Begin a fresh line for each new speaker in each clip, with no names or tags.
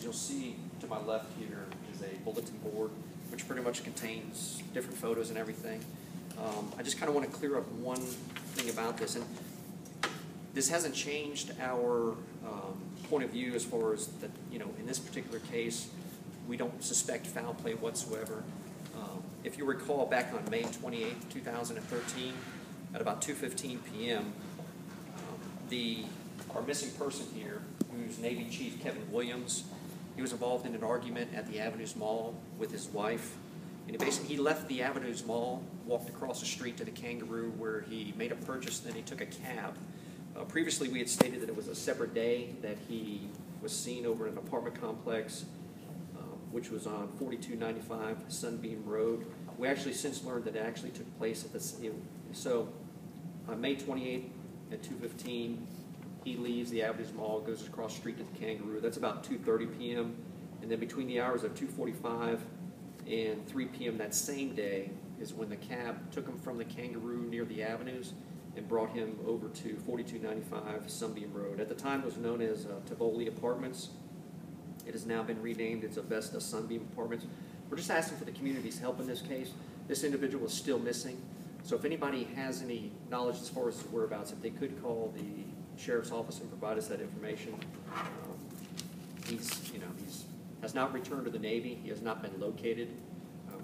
you'll see to my left here is a bulletin board, which pretty much contains different photos and everything. I just kind of want to clear up one thing about this, and this hasn't changed our point of view as far as that, in this particular case, we don't suspect foul play whatsoever. If you recall, back on May 28, 2013, at about 2:15 p.m., our missing person here, who's Navy Chief Kevin Williams, he was involved in an argument at the Avenues Mall with his wife. And he left the Avenues Mall, walked across the street to the Kangaroo where he made a purchase, then he took a cab. Previously, we had stated that it was a separate day that he was seen over at an apartment complex, which was on 4295 Sunbeam Road. We actually since learned that it actually took place at this. So on May 28th at 2:15, he leaves the Avenues Mall, goes across the street to the Kangaroo. That's about 2:30 p.m. And then between the hours of 2:45 and 3 p.m. that same day is when the cab took him from the Kangaroo near the Avenues and brought him over to 4295 Sunbeam Road. At the time, it was known as Tivoli Apartments. It has now been renamed as Avesta Sunbeam Apartments. We're just asking for the community's help in this case. This individual is still missing. So if anybody has any knowledge as far as his whereabouts, if they could call the sheriff's office and provide us that information. He has not returned to the Navy. He has not been located.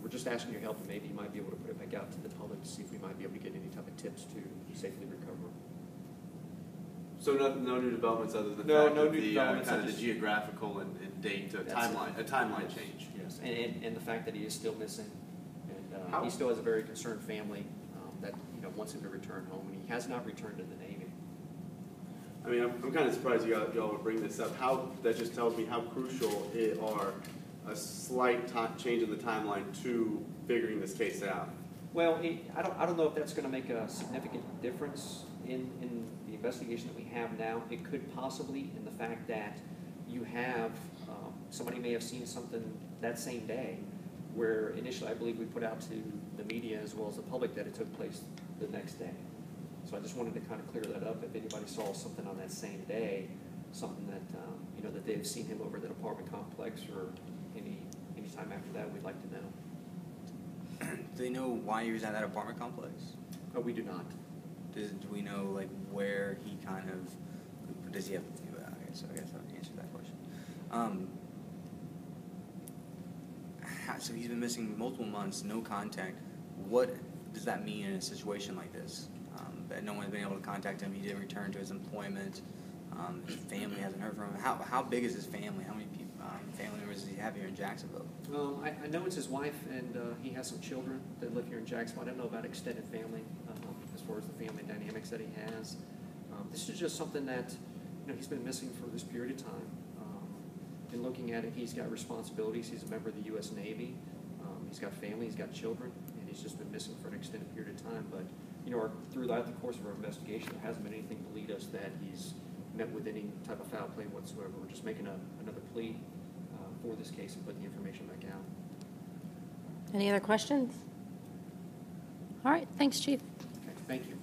We're just asking your help, and maybe you might be able to put it back out to the public to see if we might be able to get any type of tips to safely recover.
So no new developments other than the geographical and date timeline change.
Yes, and the fact that he is still missing, and he still has a very concerned family that wants him to return home, and he has not returned to the Navy.
I mean, I'm kind of surprised y'all would bring this up. That just tells me how crucial a slight change in the timeline to figuring this case out.
Well, I don't know if that's going to make a significant difference in the investigation that we have now. It could possibly, in the fact that you have somebody may have seen something that same day, where initially I believe we put out to the media as well as the public that it took place the next day. So I just wanted to kind of clear that up. If anybody saw something on that same day, something that that they've seen him over at that apartment complex or any time after that, we'd like to know.
Do they know why he was at that apartment complex?
No, we do not.
Do we know where he kind of does he have? So I guess I'll answer that question. So he's been missing multiple months, no contact. What does that mean in a situation like this? That no one's been able to contact him. He didn't return to his employment. His family hasn't heard from him. How big is his family? How many people, family members does he have here in Jacksonville?
I know it's his wife, and he has some children that live here in Jacksonville. I don't know about extended family as far as the family dynamics that he has. This is just something that he's been missing for this period of time. In looking at it, he's got responsibilities. He's a member of the U.S. Navy. He's got family. He's got children, and he's just been missing for an extended period of time. But throughout the course of our investigation, there hasn't been anything to lead us that he's met with any type of foul play whatsoever. We're just making another plea for this case and put the information back out.
Any other questions? All right. Thanks, Chief.
Okay, thank you.